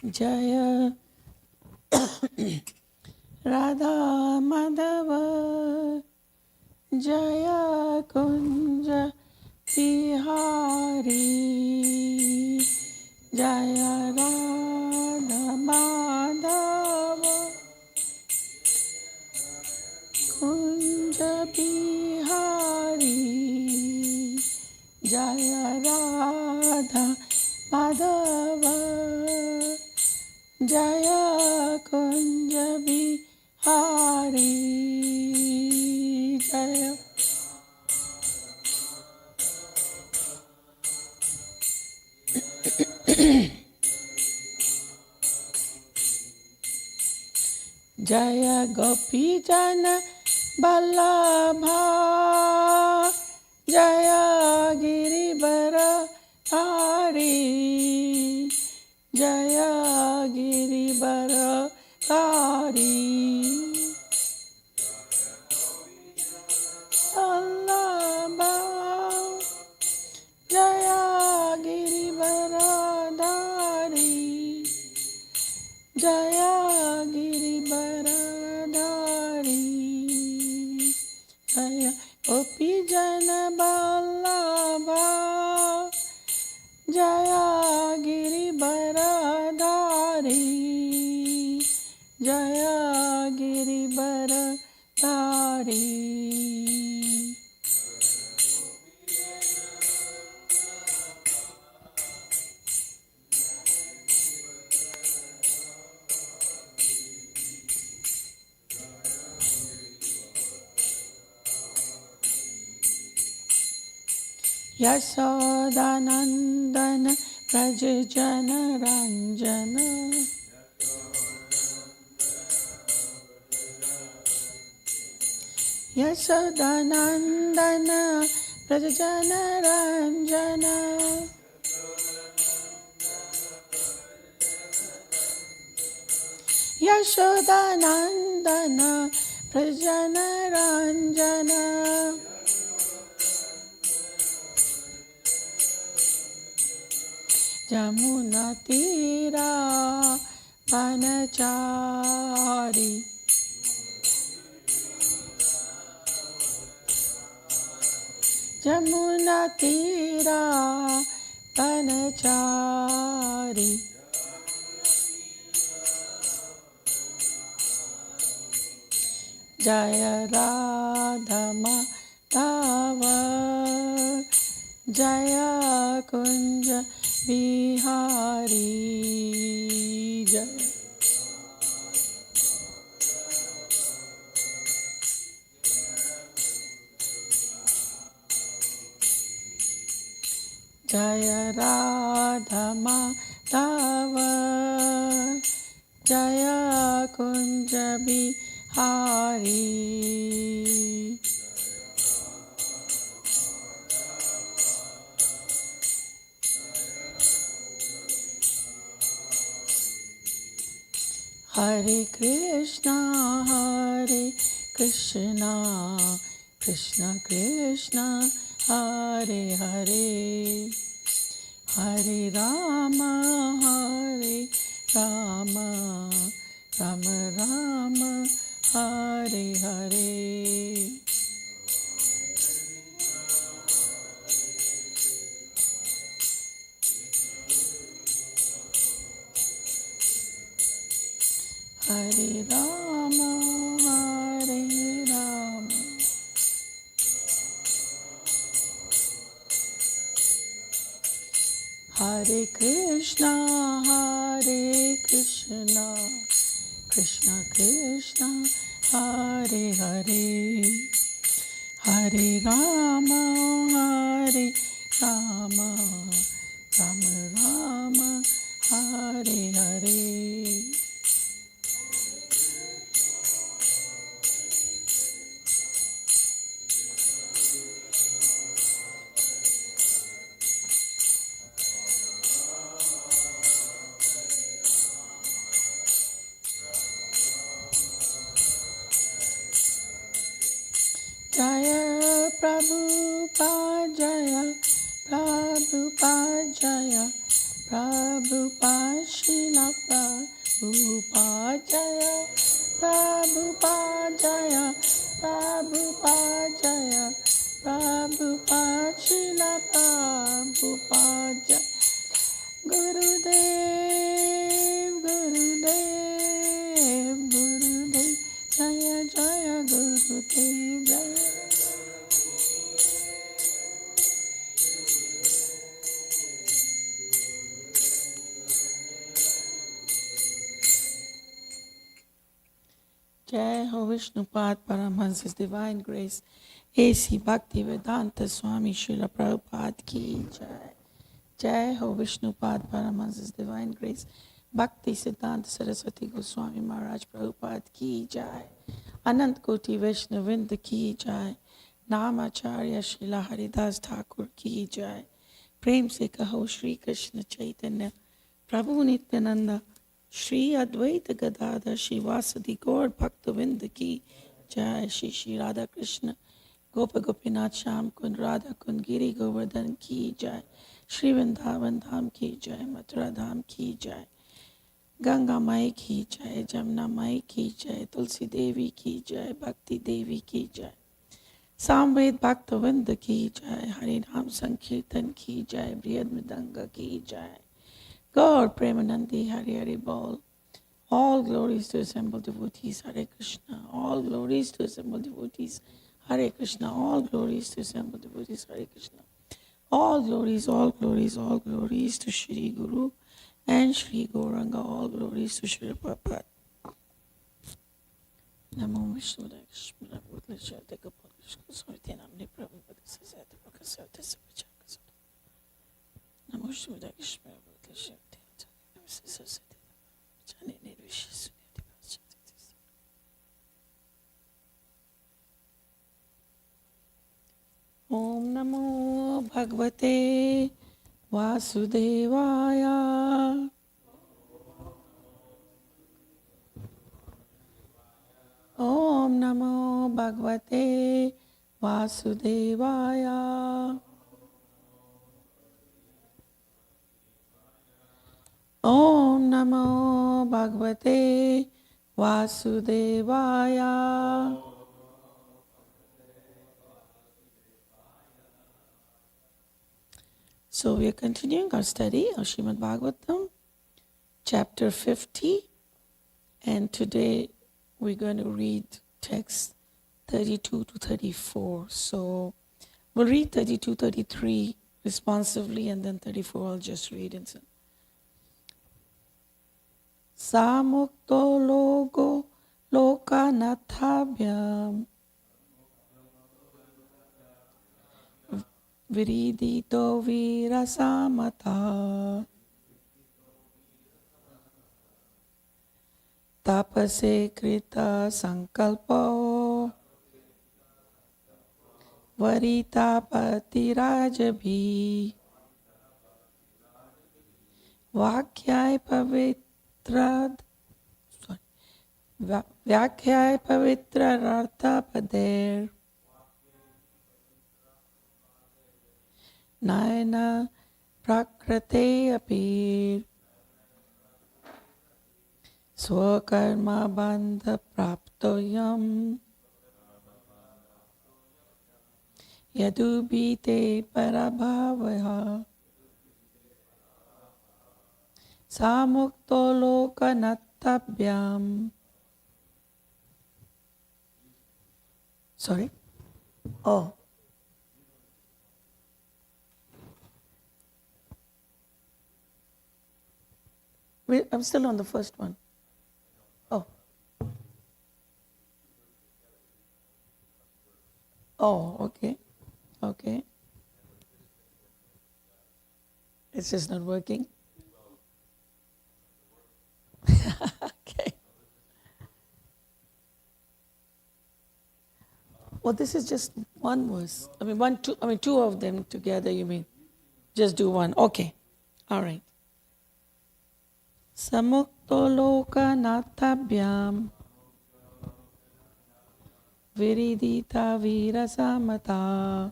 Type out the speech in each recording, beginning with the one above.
Jaya Radha Madhava Jaya Kunja Bihari Jaya Radha Madhava Kunja Bihari Jaya Radha Madhava Jaya Kunja Bihari Jaya Jaya Gopi Jana Vallabha Jaya Girivara Hari Jaya Girivara Hari Vallabha Jaya Girivara Hari Jaya Girivardhari Jaya Gopi Jana Vallabha Jaya Girivardhari Jaya Girivardhari Yashodanandana Prajajana Ranjana Yashodanandana Prajajana Ranjana Yashodanandana Prajajana Ranjana Jamuna Tira Vanachari Jamuna Tira Vanachari Jaya Radha Madhava Jaya Kunja Bihari Jaya Jaya Radha Madhava Jaya Kunja Bihari Hare Krishna, Krishna Krishna, Hare Hare, Hare Rama, Rama Rama, Hare Hare. Hare Rama, Hare Rama, Hare Krishna, Krishna Krishna, Hare Hare, Hare Rama, Rama Rama, Hare Hare. Jaya Prabhupada Jaya Prabhupada Jaya Prabhupada Prabhupada Srila Prabhupada Jaya Prabhupada Jaya Prabhupada Jaya Prabhupada Srila Prabhupada Jaya Gurudev Gurudev Gurudev Jaya Jaya Gurudev Jaya. Jai Ho Vishnupad Paramahansa's Divine Grace A.C. Bhaktivedanta Swami Srila Prabhupada Ki Jai. Jai Ho Vishnupad Paramahansa's Divine Grace Bhakti Siddhanta Saraswati Goswami Maharaj Prabhupada Ki Jai. Anant Koti Vaishnavinda Ki Jai. Namacharya Srila Haridas Thakur Ki Jai. Prem Se Kaho Shri Krishna Chaitanya Prabhu Nityananda Shri Advaita Gadadhar Shivasadi Gaur Bhaktavinda Ki Jai. Shri Shri Radha Krishna Gopa Gopinath Sham Kund Radha Kund Giri Govardhan Ki Jai. Shri Vrindavan Dham Ki Jai. Mathura Dham Ki Jai. Ganga Mai Ki Jai. Jamna Mai Ki Jai. Tulsi Devi Ki Jai. Bhakti Devi Ki Jai. Samved Bhaktavinda Ki Jai. Hari Ram Sankirtan Ki Jai. Brihad Mridanga Ki Jai. God Premanandi Hari Hari Bol. All glories to assembled devotees, Hare Krishna. All glories to assembled devotees, Hare Krishna. All glories to assembled devotees, Hare Krishna. All glories, all glories, all glories to Shri Guru and Shri Gauranga. All glories to Shri Prabhupada. Namo Vishnu Krishna Bhutlasya Dekapal Krishna Sarthi Namni Prabhupada Sasata Prakasata Sapachaka. Namo Vishnu Krishna Bhutlasya Dekapal Om Namo Bhagavate Vasudevaya. Om Namo Bhagavate Vasudevaya. Om Namo Bhagavate Vasudevaya. So we are continuing our study of Srimad Bhagavatam, chapter 50, and today we're going to read text 32 to 34. So we'll read 32, 33 responsively, and then 34 I'll just read in some. Samukto logo lokanathabhyam viridito virasamata tapase krita sankalpo varitapati rajabhi vakyai Vyakhyaye pavitra rartha pader Nayana prakrate apir Swakarma bandha praptoyam Yadubhite parabhavaha Samukto lokanattabhyam. Sorry? Oh. Wait, I'm still on the first one. Oh. Oh, okay. Okay. It's just not working. Okay. Well, this is just one verse. Two of them together, you mean? Just do one. Okay. All right. Samukto loka nathabhyam viridita virasamata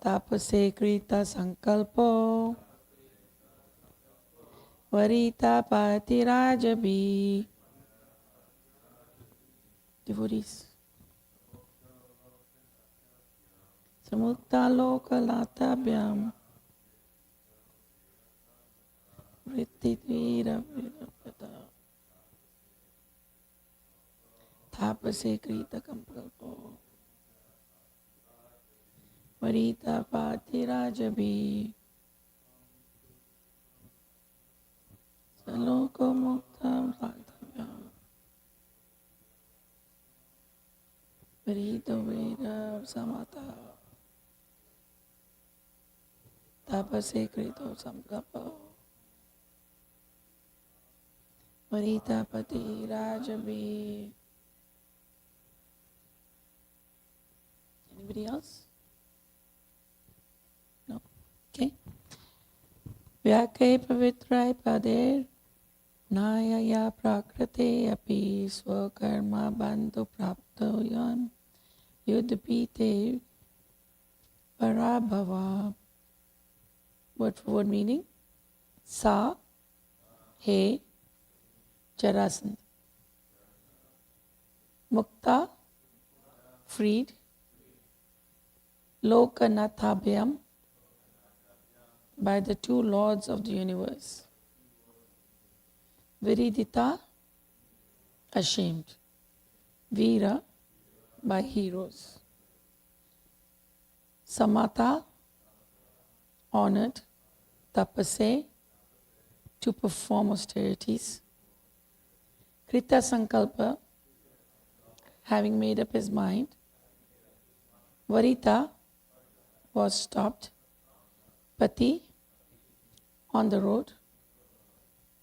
tapase krita sankalpo Varita Patirajabi. Devotees. Samukta Lokalatabhyam. Vrittidvira Virapata. Tapase Krita Kampalpo. Varita Patirajabi. Saloko Mukta Bhaktabhyam. Varita Veda Samata. Tapase Krito Samkapo. Varita Pati Rajabi. Anybody else? No? Okay. Vyake Pavitrai Pader Nayaya Prakrate Api Swakarma Bandhu Praptoyan Yudhapite Parabhava. Word for word meaning? Sa, He, Jarasandha. Mukta, freed. Lokanathabhyam, by the two lords of the universe. Viridita, ashamed. Veera, by heroes. Samata, honored. Tapase, to perform austerities. Krita Sankalpa, having made up his mind. Varita, was stopped. Pati, on the road.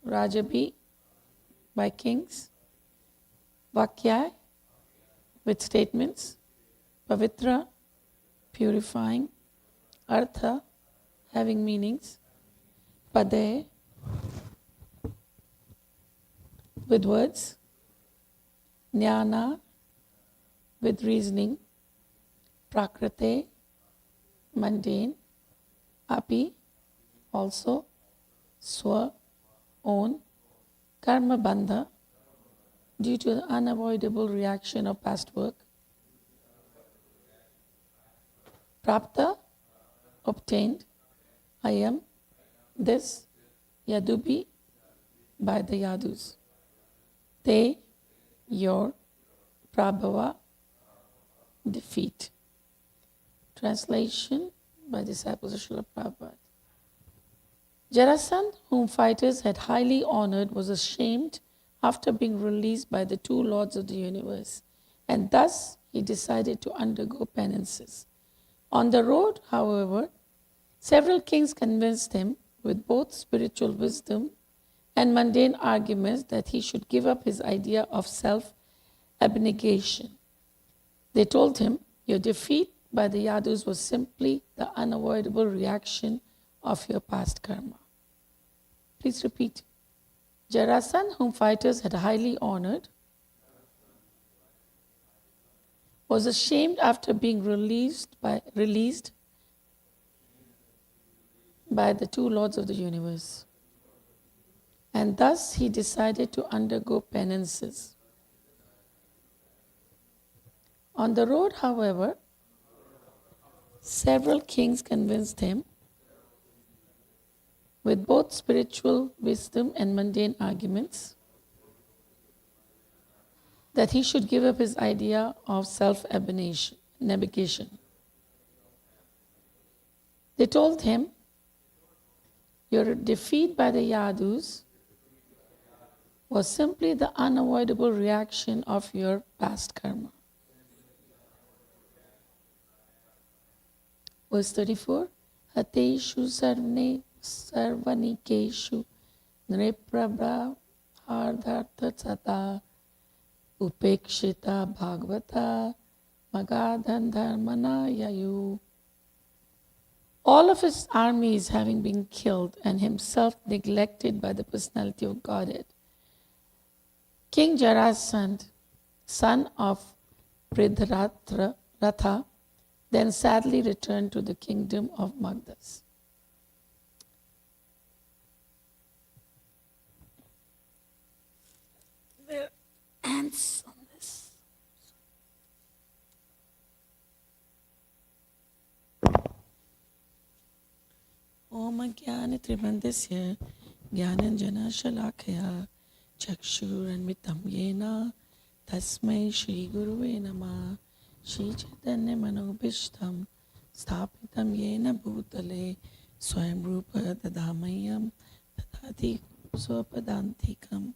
Rajabi, by kings. Vakya, with statements. Pavitra, purifying. Artha, having meanings. Pade, with words. Jnana, with reasoning. Prakrate, mundane. Api, also. Swa, own. Karma bandha, due to the unavoidable reaction of past work. Prapta, obtained. Ayam, this. Yadubi, by the Yadus. Te, your. Prabhava, defeat. Translation by disciples of Srila Prabhupada. Jarasandha, whom fighters had highly honored, was ashamed after being released by the two lords of the universe, and thus he decided to undergo penances. On the road, however, several kings convinced him with both spiritual wisdom and mundane arguments that he should give up his idea of self-abnegation. They told him, your defeat by the Yadus was simply the unavoidable reaction of your past karma. Please repeat. Jarasandha, whom fighters had highly honored, was ashamed after being released by the two lords of the universe. And thus he decided to undergo penances. On the road, however, several kings convinced him with both spiritual wisdom and mundane arguments that he should give up his idea of self-abnegation. They told him, your defeat by the Yadus was simply the unavoidable reaction of your past karma. Verse 34, Hateshu sarvanikeshu nriprabha hardhartha sata upekshita bhagavata magadhan dharmana yayu. All of his armies having been killed and himself neglected by the personality of Godhead, King Jarasandha, son of Pridharatha, then sadly returned to the kingdom of Magdas. Vyomagyanitribandasya Gyananjana Shalakaya Chakshuranmitam Yena Tasmai Shri Guruve Nama Shri Chaitanya Manobishtam Sthapitam Yena Bhutale Swayam Rupa Tadamayam Tadati Swapadantikam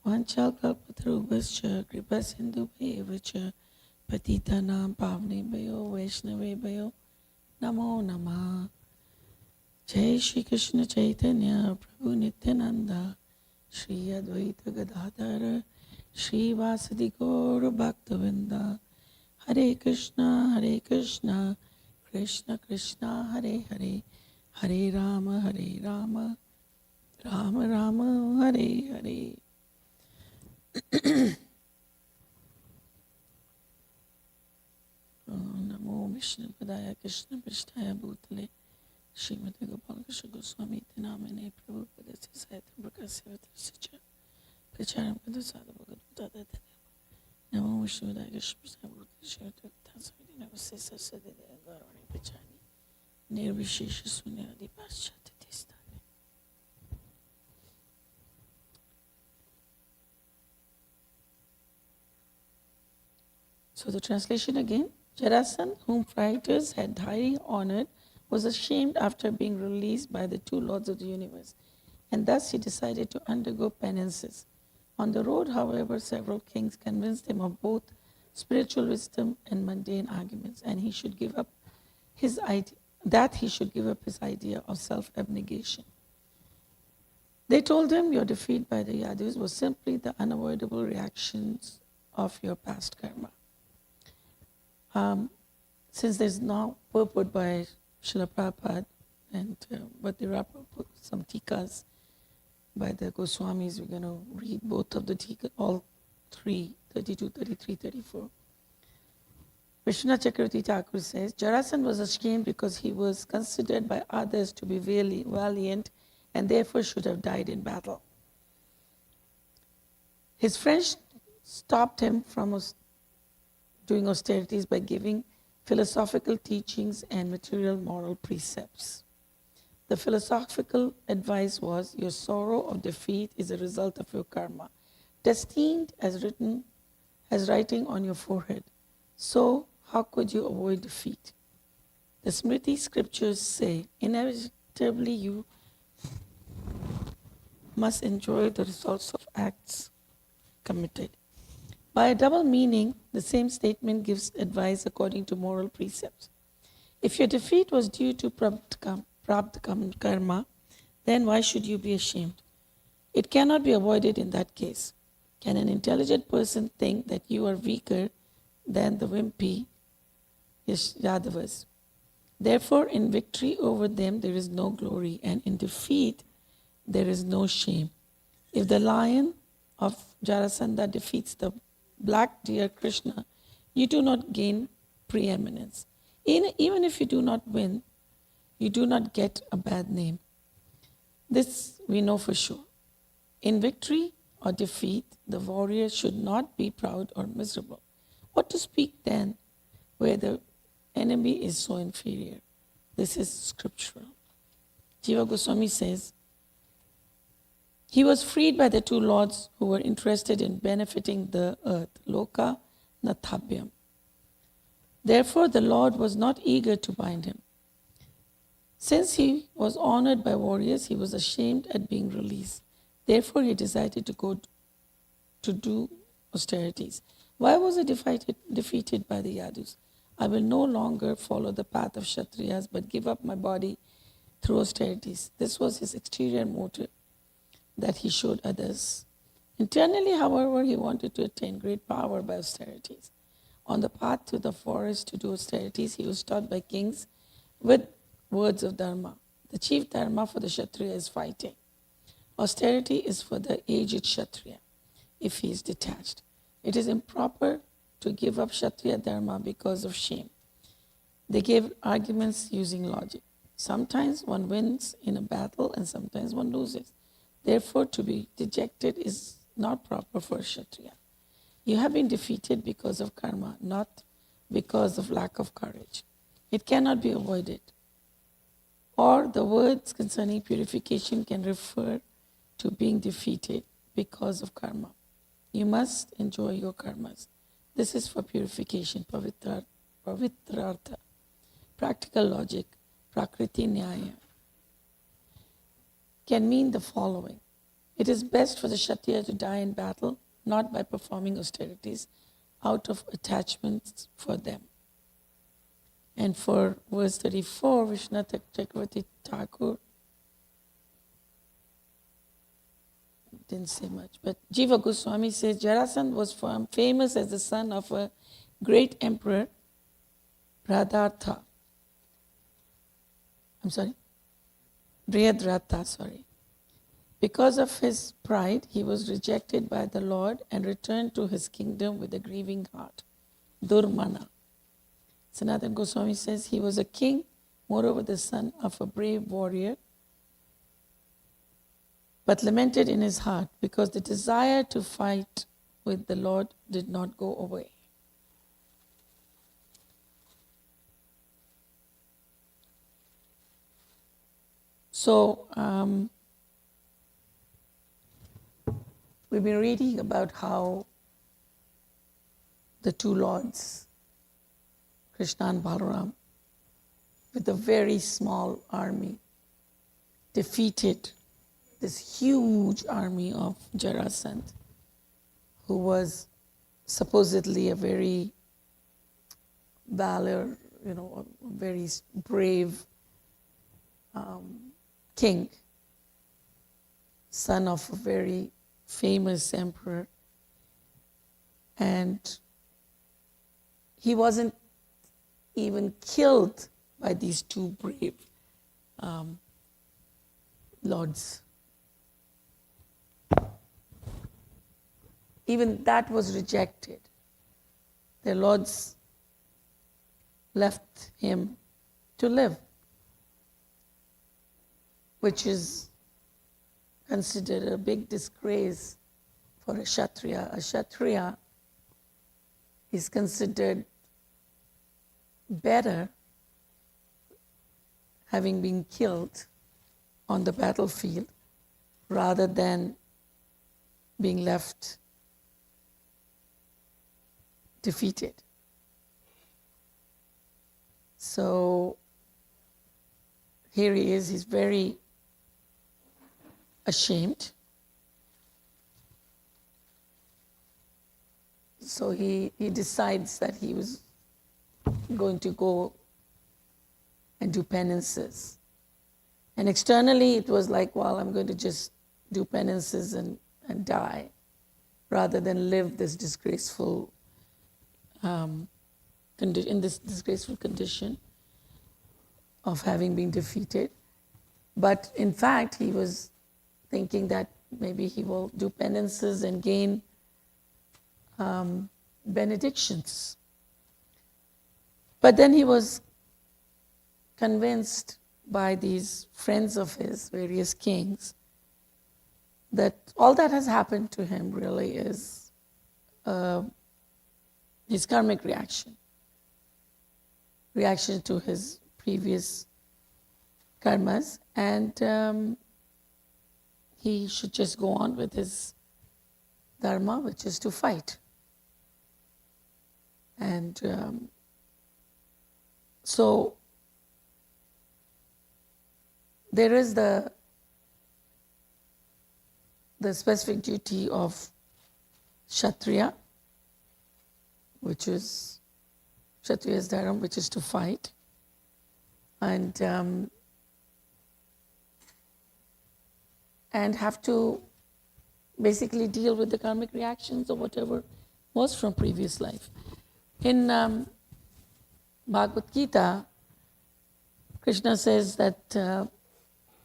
Vanchal Kalpatarubhascha Kripa Sindhubheva Patitanam Pavnebhayo Vaishnavebhayo Namo Namah. Jai Shri Krishna Chaitanya Prabhu Nityananda Shri Advaita Gadadhara Shri Vasadi Gaura Bhaktavinda Hare Krishna Krishna Krishna Hare Hare Hare Rama Rama Rama Hare Hare. Namo Vishnu Padaya Krishna Prishtaya Bhutale Srimati Gopal Krishna Goswami Namane Prabhupada Sahitam Prakasya Vatrasya Pracharam Kadasada Bhagavad Namo Vishnu Padaya Krishna Prishtaya Bhutale Srimati Gopal Navasesa Sadhya Gaurani Pachani Nirvishesha Sunyadi Paschati Tistani. So the translation again. Jarasandha, whom writers had highly honored, was ashamed after being released by the two lords of the universe, and thus he decided to undergo penances. On the road, however, several kings convinced him of both spiritual wisdom and mundane arguments, and he should give up his idea of self-abnegation. They told him, your defeat by the Yadus was simply the unavoidable reactions of your past karma. Since there's now purport by Srila Prabhupada and but there are some tikas by the Goswamis, we're going to read both of the tikas, all three, 32, 33, 34. Vishnu Chakravarti Thakur says, Jarasandha was ashamed because he was considered by others to be valiant and therefore should have died in battle. His friends stopped him from doing austerities by giving philosophical teachings and material moral precepts. The philosophical advice was, your sorrow of defeat is a result of your karma, destined as writing on your forehead. So, how could you avoid defeat? The Smriti scriptures say, inevitably you must enjoy the results of acts committed. By a double meaning, the same statement gives advice according to moral precepts. If your defeat was due to prabdha karma, then why should you be ashamed? It cannot be avoided in that case. Can an intelligent person think that you are weaker than the wimpy Yadavas? Therefore, in victory over them there is no glory, and in defeat there is no shame. If the lion of Jarasandha defeats the black deer Krishna, you do not gain preeminence. Even if you do not win, you do not get a bad name. This we know for sure. In victory or defeat, the warrior should not be proud or miserable. What to speak then where the enemy is so inferior? This is scriptural. Jiva Goswami says, he was freed by the two lords who were interested in benefiting the earth, Loka Nathabhyam. Therefore, the Lord was not eager to bind him. Since he was honored by warriors, he was ashamed at being released. Therefore, he decided to go to do austerities. Why was he defeated by the Yadus? I will no longer follow the path of Kshatriyas, but give up my body through austerities. This was his exterior motive that he showed others. Internally, however, he wanted to attain great power by austerities. On the path to the forest to do austerities, he was taught by kings with words of dharma. The chief dharma for the Kshatriya is fighting. Austerity is for the aged Kshatriya, if he is detached. It is improper to give up Kshatriya dharma because of shame. They gave arguments using logic. Sometimes one wins in a battle and sometimes one loses. Therefore, to be dejected is not proper for Kshatriya. You have been defeated because of karma, not because of lack of courage. It cannot be avoided. or the words concerning purification can refer to being defeated because of karma. You must enjoy your karmas. This is for purification, pavitrartha. Practical logic, prakriti nyaya, can mean the following. It is best for the Kshatriya to die in battle, not by performing austerities out of attachments for them. And for verse 34, Vishwanath Chakravarti Thakur didn't say much, but Jiva Goswami says Jarasandha was famous as the son of a great emperor, Bradratha. Brihadratha. Because of his pride, he was rejected by the Lord and returned to his kingdom with a grieving heart. Durmana. Sanatana Goswami says he was a king, moreover the son of a brave warrior, but lamented in his heart because the desire to fight with the Lord did not go away. So, we've been reading about how the two lords, Krishna and Balaram, with a very small army, defeated this huge army of Jarasandha, who was supposedly a very a very brave king, son of a very famous emperor. And he wasn't even killed by these two brave lords. Even that was rejected. The lords left him to live, which is considered a big disgrace for a Kshatriya. A Kshatriya is considered better having been killed on the battlefield rather than being left defeated. So here he is, he's very ashamed. So he decides that he was going to go and do penances. And externally it was like, well, I'm going to just do penances and die rather than live this disgraceful in this disgraceful condition of having been defeated. But in fact, he was thinking that maybe he will do penances and gain benedictions. But then he was convinced by these friends of his, various kings, that all that has happened to him really is his karmic reaction to his previous karmas, and he should just go on with his dharma, which is to fight. And so there is the specific duty of Kshatriya, which is Kshatriya's dharma, which is to fight, and have to basically deal with the karmic reactions or whatever was from previous life. In Bhagavad Gita, Krishna says that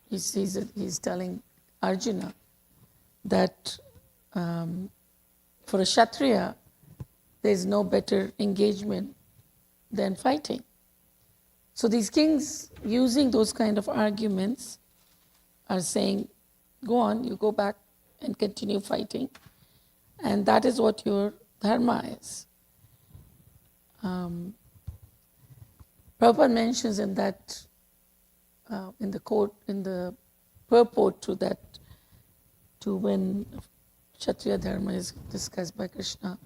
he's telling Arjuna that for a Kshatriya, there is no better engagement than fighting. So these kings, using those kind of arguments, are saying, go on, you go back and continue fighting. And that is what your dharma is. Prabhupada mentions in that in the purport to that, to when Kshatriya Dharma is discussed by Krishna.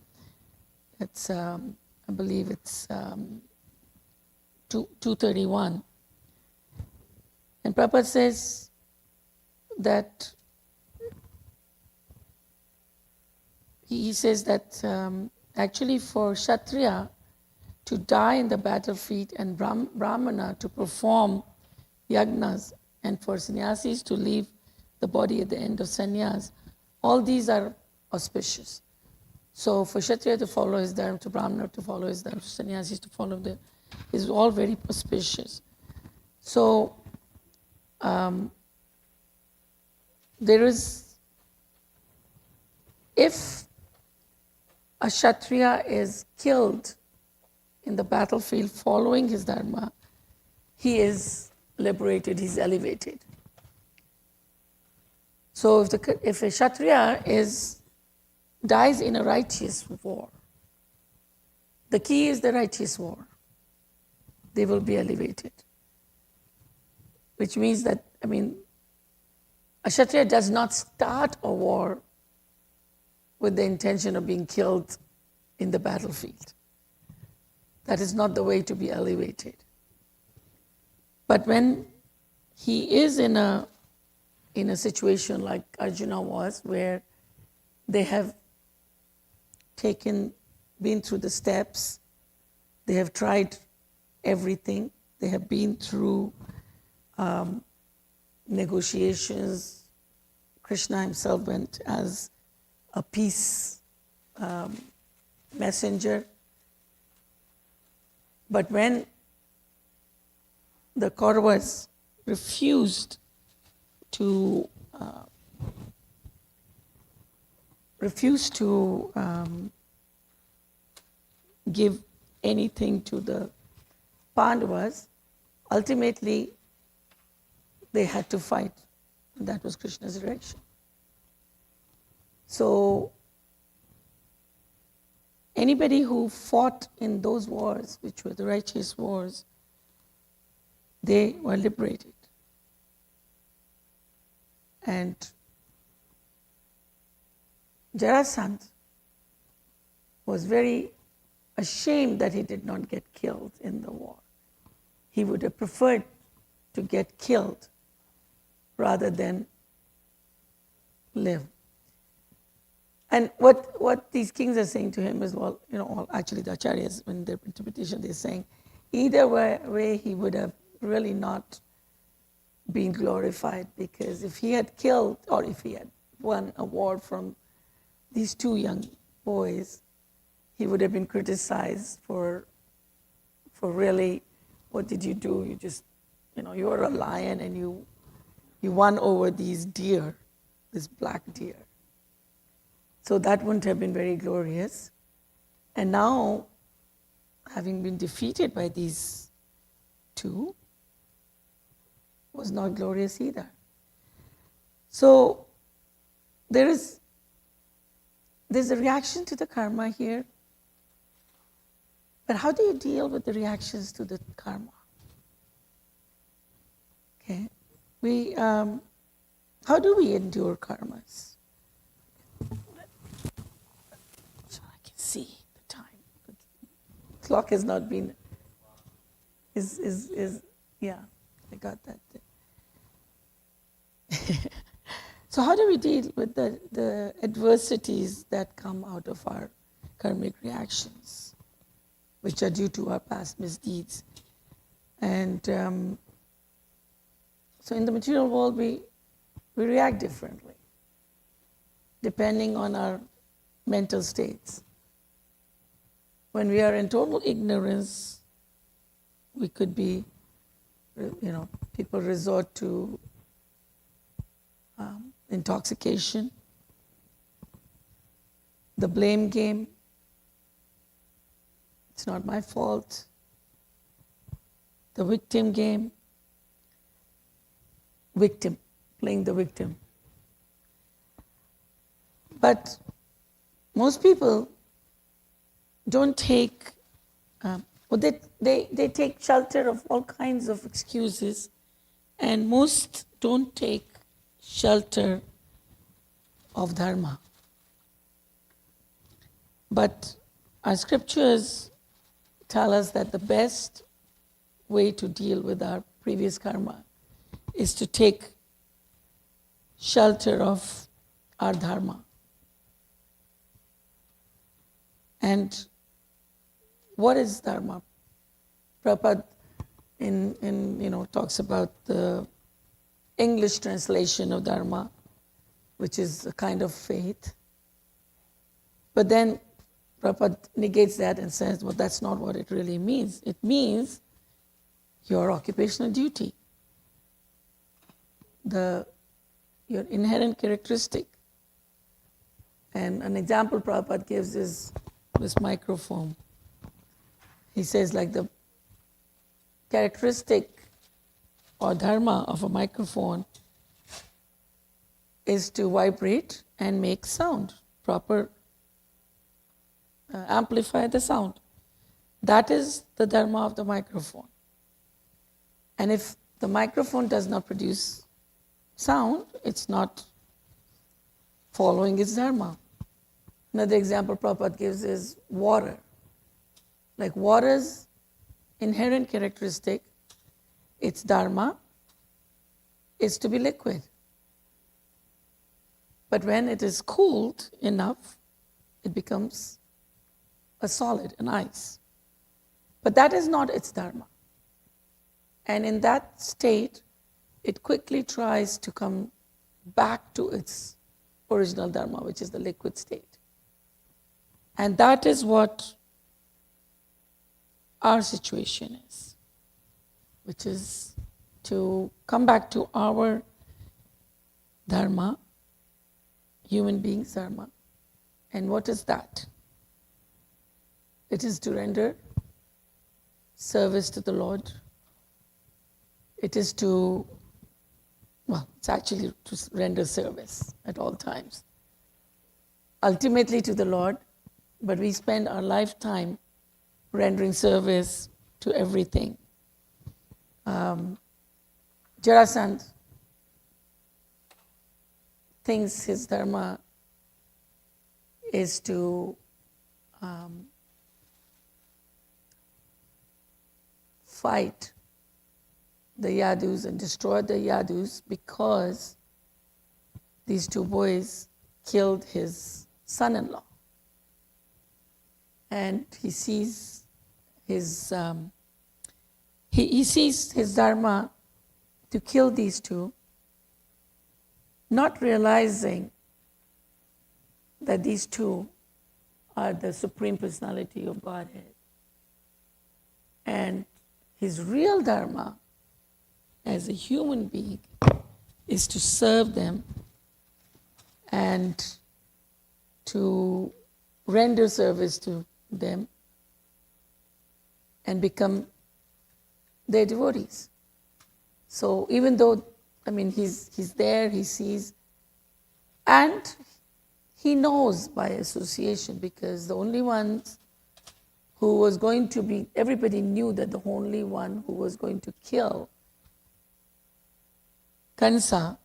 It's, I believe it's 231. And Prabhupada says that, he says that actually for Kshatriya to die in the battlefield and Brahmana to perform yagnas, and for sannyasis to leave the body at the end of sannyas, all these are auspicious. So for Kshatriya to follow his dharma, to Brahmana to follow his dharma, to sannyasis to follow is all very auspicious. So there is, if a Kshatriya is killed in the battlefield following his dharma, he is liberated, he's elevated. So if a Kshatriya dies in a righteous war, the key is the righteous war, they will be elevated. Which means that, a Kshatriya does not start a war with the intention of being killed in the battlefield. That is not the way to be elevated. But when he is in a situation like Arjuna was, where they have been through the steps, they have tried everything, they have been through negotiations. Krishna himself went as a peace messenger. But when the Kauravas refused to give anything to the Pandavas, ultimately they had to fight. And that was Krishna's direction. So anybody who fought in those wars, which were the righteous wars, they were liberated. And Jarasandha was very ashamed that he did not get killed in the war. He would have preferred to get killed rather than live. And what these kings are saying to him is, actually the acharyas, in their interpretation, they're saying either way he would have really not been glorified, because if he had killed, or if he had won a war from these two young boys, he would have been criticized for really, what did you do? You just, you were a lion and you won over these deer, this black deer. So that wouldn't have been very glorious. And now, having been defeated by these two, was not glorious either. So there's a reaction to the karma here. But how do you deal with the reactions to the karma? Okay, how do we endure karmas? So I can see the time. The clock has not been. Yeah, I got that. So how do we deal with the adversities that come out of our karmic reactions, which are due to our past misdeeds? And so in the material world, we react differently, depending on our mental states. When we are in total ignorance, we could be, people resort to intoxication, the blame game. It's not my fault. The victim game. Playing the victim. But most people don't take, they take shelter of all kinds of excuses And most don't take shelter of dharma. But our scriptures tell us that the best way to deal with our previous karma is to take shelter of our dharma. And what is dharma? Prabhupada talks about the English translation of dharma, which is a kind of faith. But then Prabhupada negates that and says, well, that's not what it really means. It means your occupational duty, your inherent characteristic. And an example Prabhupada gives is this microphone. He says, like, the characteristic or dharma of a microphone is to vibrate and make sound, amplify the sound. That is the dharma of the microphone. And if the microphone does not produce sound, it's not following its dharma. Another example Prabhupada gives is water. Like, water's inherent characteristic, its dharma, is to be liquid. But when it is cooled enough, it becomes a solid, an ice. But that is not its dharma. And in that state, it quickly tries to come back to its original dharma, which is the liquid state. And that is what our situation is, which is to come back to our dharma, human beings' dharma. And what is that? It is to render service to the Lord. It is it's actually to render service at all times. Ultimately to the Lord, but we spend our lifetime rendering service to everything. Jarasandha thinks his dharma is to fight the Yadus and destroy the Yadus because these two boys killed his son-in-law. And he sees his he sees his dharma to kill these two, not realizing that these two are the Supreme Personality of Godhead. And his real dharma as a human being is to serve them and to render service to them and become their devotees. So even though, he's there, he sees, and he knows by association, because the only ones who was going to be, everybody knew that the only one who was going to kill Kansa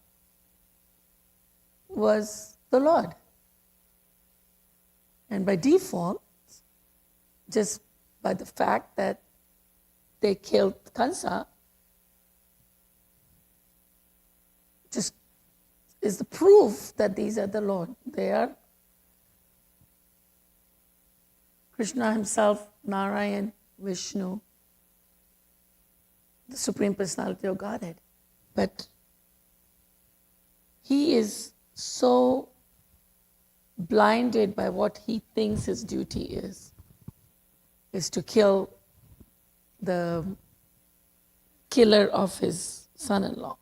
was the Lord. And by default, just by the fact that they killed Kansa, just is the proof that these are the Lord. They are Krishna himself, Narayan, Vishnu, the Supreme Personality of Godhead. But he is so blinded by what he thinks his duty is to kill the killer of his son-in-law.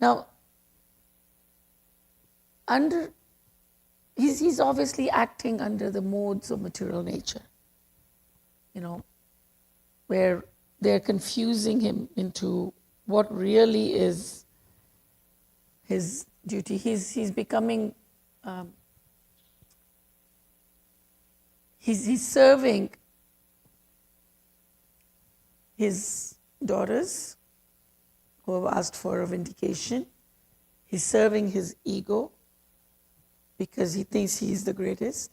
Now, he's obviously acting under the modes of material nature, where they're confusing him into what really is his duty. He's becoming, he's serving his daughters who have asked for a vindication. He's serving his ego because he thinks he's the greatest.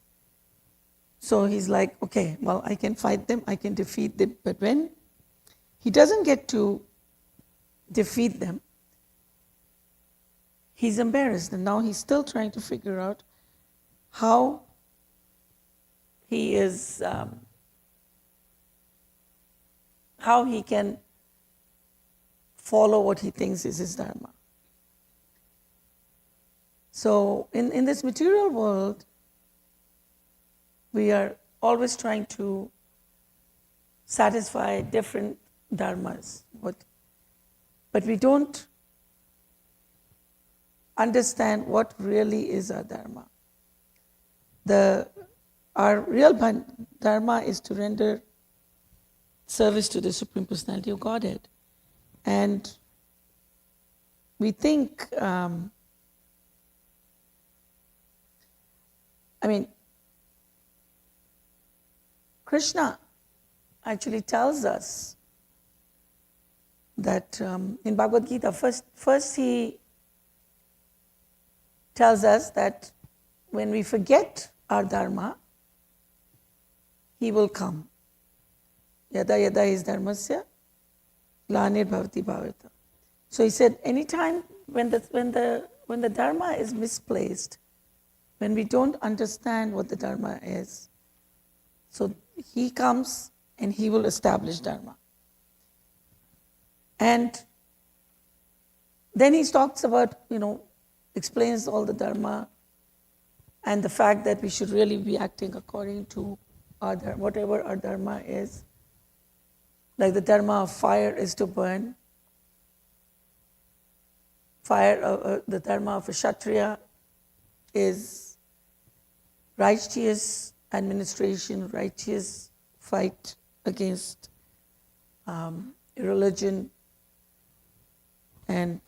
So he's like, okay, well, I can fight them, I can defeat them. But when he doesn't get to defeat them, he's embarrassed. And now he's still trying to figure out how he is, how he can follow what he thinks is his dharma. So in this material world, we are always trying to satisfy different dharmas, but we don't understand what really is our dharma. Our real dharma is to render service to the Supreme Personality of Godhead. And we think, Krishna actually tells us that in Bhagavad Gita, first he tells us that when we forget our dharma, he will come. Yada yada is dharmasya, glanir bhavati bhavarta. So he said, anytime when the dharma is misplaced, when we don't understand what the dharma is, so he comes and he will establish dharma. And then he talks about, explains all the dharma and the fact that we should really be acting according to whatever our dharma is. Like the dharma of fire is to burn. The dharma of a Kshatriya is righteous fight against religion and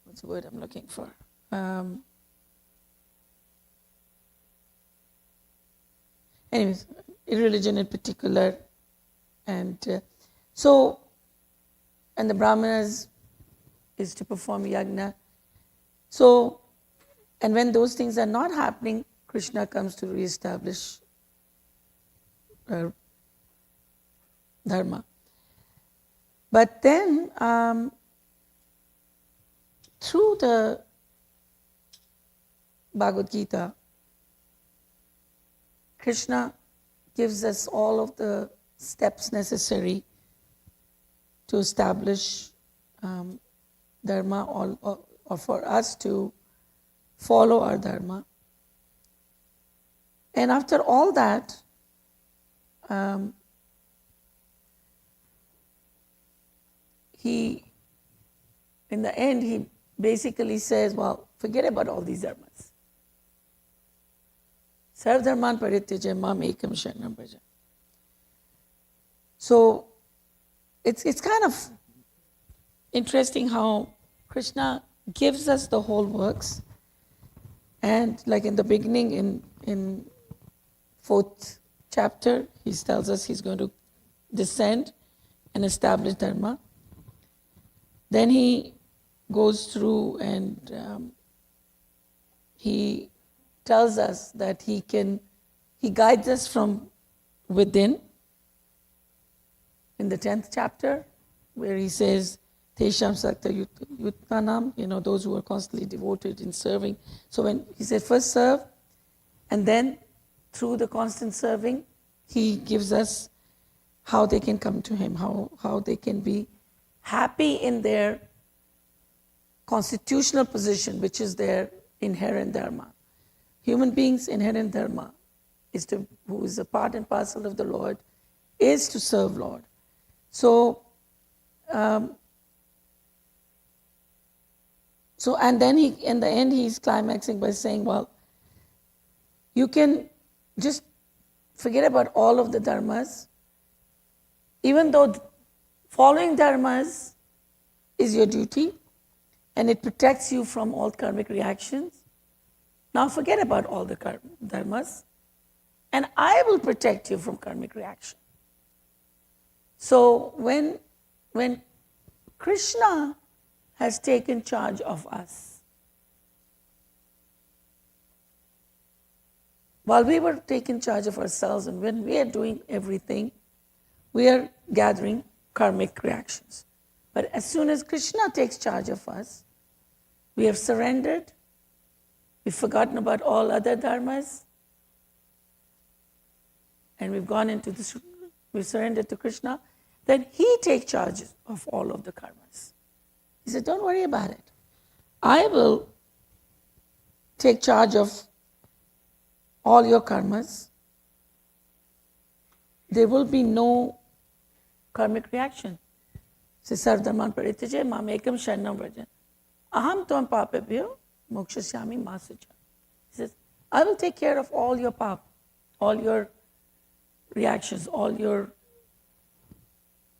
what's the word I'm looking for? Anyways, religion in particular, and the brahmanas is to perform yajna. So, and when those things are not happening, Krishna comes to reestablish dharma. But then, through the Bhagavad Gita, Krishna gives us all of the steps necessary to establish dharma or for us to follow our dharma. And after all that, in the end, he basically says, well, forget about all these dharmas. Sarv dharman parityaja mam ekam sharanam bhaja. So it's kind of interesting how Krishna gives us the whole works, and like in the beginning, in 4th chapter, he tells us he's going to descend and establish dharma. Then he goes through and he tells us that he guides us from within. In the 10th chapter, where he says, Tesham Sakta Yuttanam, those who are constantly devoted in serving. So when he said first serve, and then through the constant serving, he gives us how they can come to him, how they can be happy in their constitutional position, which is their inherent dharma. Human beings' inherent dharma who is a part and parcel of the Lord, is to serve Lord. So and then in the end, he's climaxing by saying, well, you can just forget about all of the dharmas, even though following dharmas is your duty and it protects you from all karmic reactions. Now forget about all the dharmas, and I will protect you from karmic reaction. So when Krishna has taken charge of us, while we were taking charge of ourselves and when we are doing everything, we are gathering karmic reactions. But as soon as Krishna takes charge of us, we have surrendered, we've forgotten about all other dharmas, and we've gone into this, we've surrendered to Krishna, then he takes charge of all of the karmas. He said, don't worry about it. I will take charge of all your karmas. There will be no karmic reaction. Sarvdharman parityaja mam ekam sharanam vraja. Aham tvam papabhyo mokshasyami ma sucha. He says, I will take care of all your pap, all your reactions, all your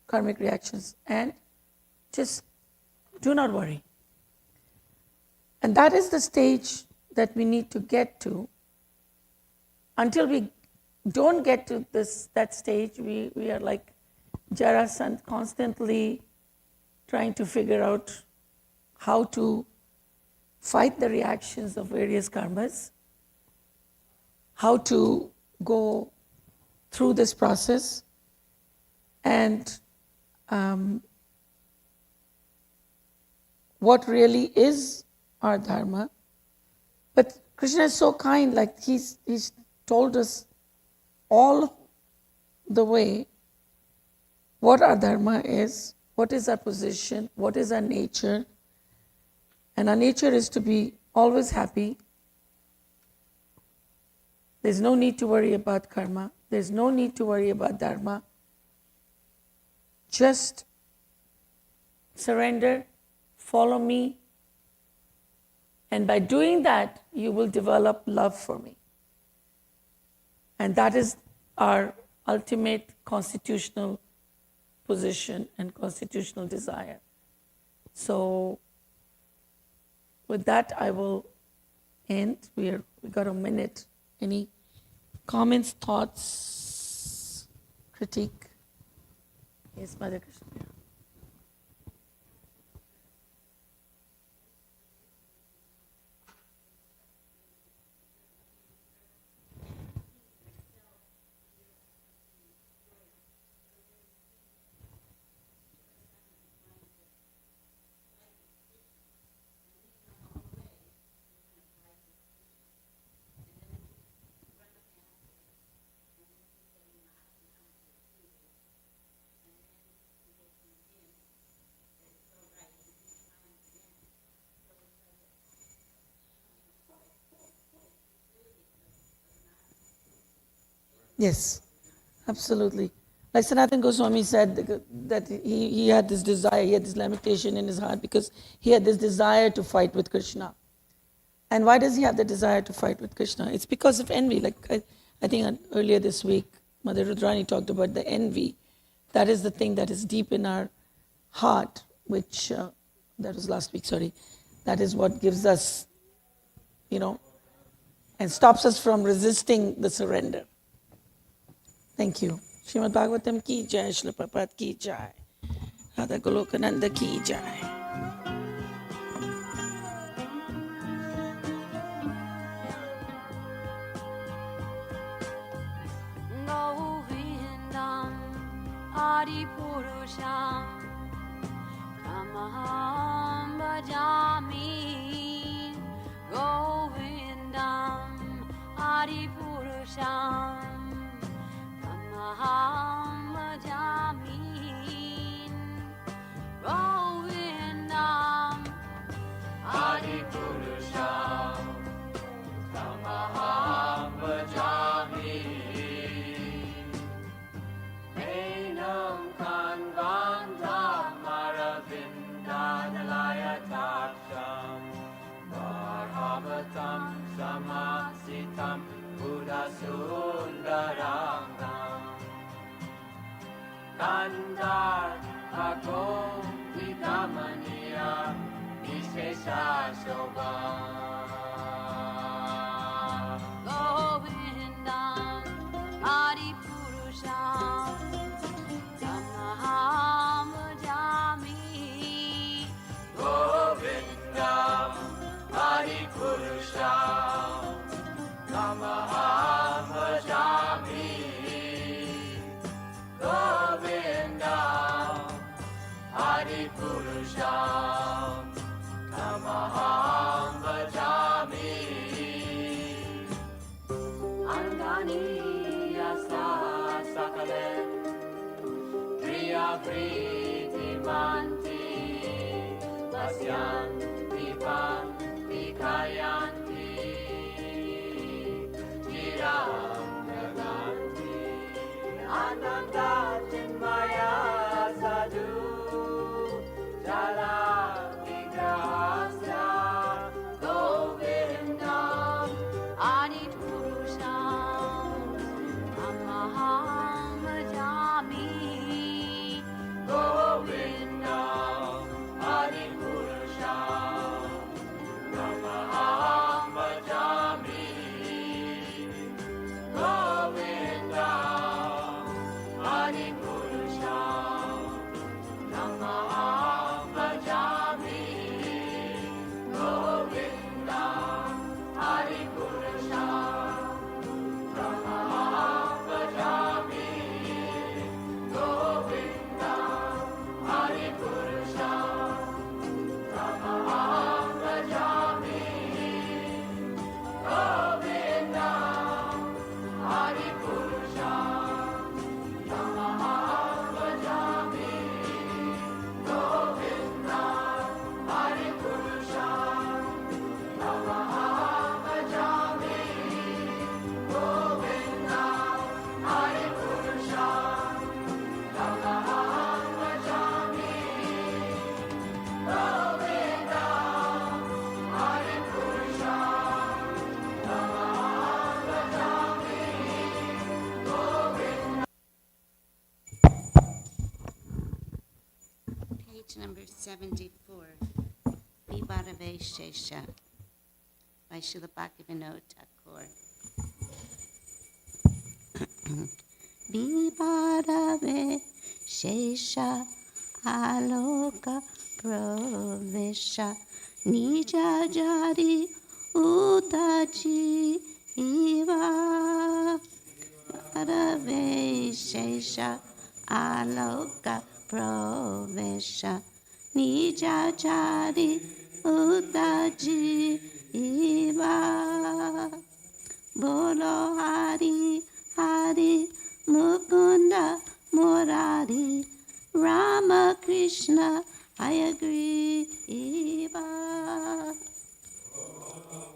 karmic reactions, and just do not worry. And that is the stage that we need to get to. Until we don't get to that stage, we are like Jarasandha, constantly trying to figure out how to fight the reactions of various karmas, how to go through this process, and what really is our dharma. But Krishna is so kind, like he's told us all the way what our dharma is, what is our position, what is our nature. And our nature is to be always happy. There's no need to worry about karma. There's no need to worry about dharma. Just surrender, follow me, and by doing that, you will develop love for me. And that is our ultimate constitutional position and constitutional desire. So, with that, I will end. We got a minute. Any comments, thoughts, critique? Yes, Mother Krishna. Yes, absolutely. Like Sanatana Goswami said that he had this desire, he had this limitation in his heart because he had this desire to fight with Krishna. And why does he have the desire to fight with Krishna? It's because of envy. Like I think earlier this week, Mother Rudrani talked about the envy. That is the thing that is deep in our heart, which, that was last week, sorry. That is what gives us, and stops us from resisting the surrender. Thank you. Srimad Bhagavatam ki jai, Srila Prabhupada ki jai, Radha Goloka Nanda ki jai. Govindam Adi Purusham Tamaham Bhajami. Govindam Adi Purusham Tamaham Bhajami. Govindam Adi Purusham Tamaham Bhajami. Enam Kanvandam Aravindanalaya Taksham Bharavatam Samasitam Buddhasundarangam Kandar Ako Vidamaniya Vishesha Shobha Purusham Tamaham Bhajami Angani Yasa Sakalen Kriya Priti Manti Vasyanti Panti Kayanti Giram Naganti Ananda Chinmaya Sadhu Jala Vigrahasya Govindam Adi Purusham Amaham Bhajami Govindam Adi Purusham Namaham Bhajami Govindam Adi Purusham Namaham Bhajami Govindam Adi Purusham Namaham Bhajami Govindam Adi Purusham Namaham Bhajami Govindam Adi Purusham Namaham Bhajami Govindam Adi Purusham Namaham Bhajami Govindam Adi Purusham Namaham Bhajami Govindam Adi Purusham Namaham Bhajami Govindam. Page number 74, Vibhadave Shesha, by Srila Bhaktivinoda Thakur. Vibhadave Shesha Aloka Pravisha Nija Jari Utaji Iva Vibhadave Shesha Aloka Pravisha Nija Jari Utaji Iva Bolo Hari Hari Mukunda Murari Rama Krishna I agree Iva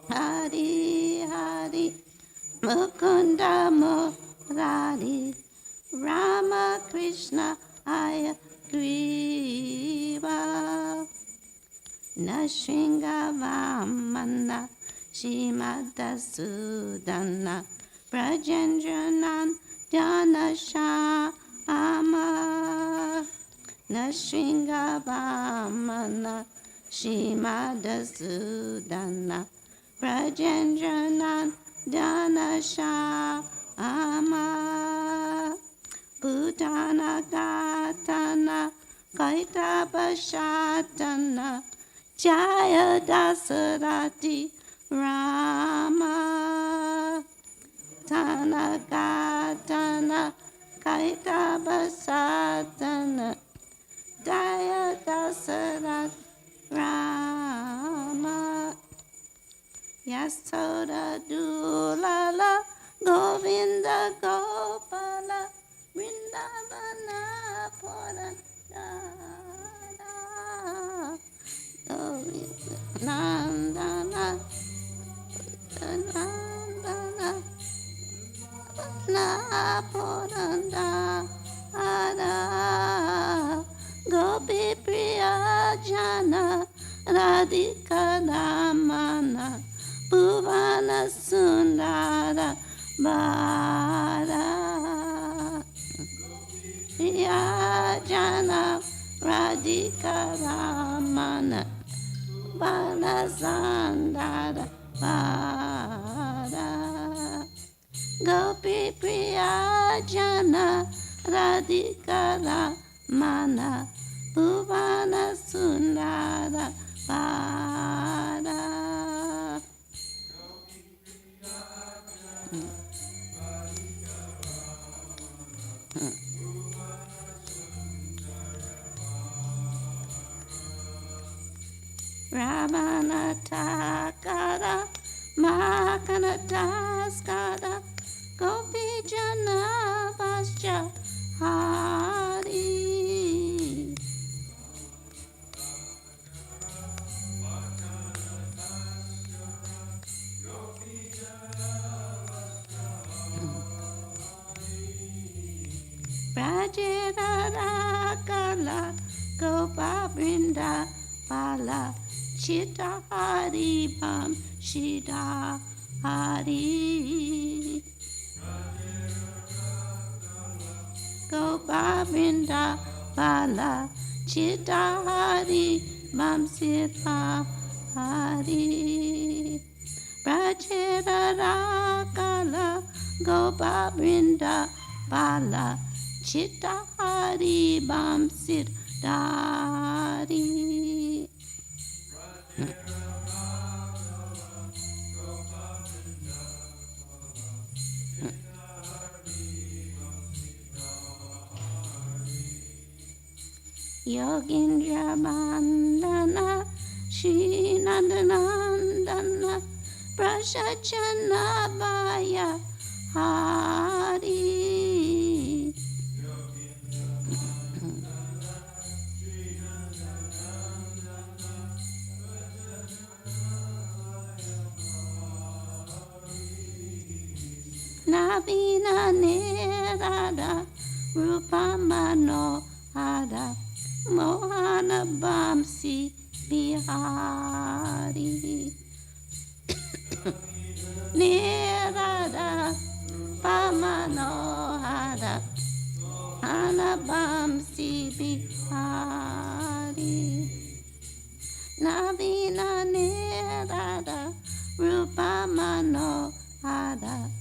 Hari Hari Mukunda Murari Rama Krishna I agree Nashringa Vamana Shimada Sudana Brajendranan Dana Shama Nashringa Vamana Shimada Sudana Brajendranan Dana Shama Bhutana Gatana Kaitaba Shatana Jaya Dasarati Rama Tana Gatana Kaitaba Satana Jaya Dasarati Rama Yasoda Dulala Govinda Gopala Vrindavana Pura Govinda Nandana Nandana Napuranda Ada Gopi Priya Jana Radhika Damana Bhuvana Sundara Bada Priya Jana Radhika Damana Bhuvana Sundara Bada Gopi Priya Jana Radhika Damana Bhuvana Sundara Bada Ramanatakara Makanataskara Gopijana Vasya Hari Prajarakala Gopavrinda Pala Chitta Hari Bam Shida Hari Gopavrinda Pala Chitta Hari Bam Shida Hari Prajarakala Gopavrinda Pala Chitta Hari Bam Shida Hari Yogindra Bandana Shri Nandanandana Prashachana Baya Hari Navina Nerada Rupamano Hada Mohana Bamsi Bihari Nerada Pamano Hada Hana Bamsi Bihari Navina Nerada Rupamano Hada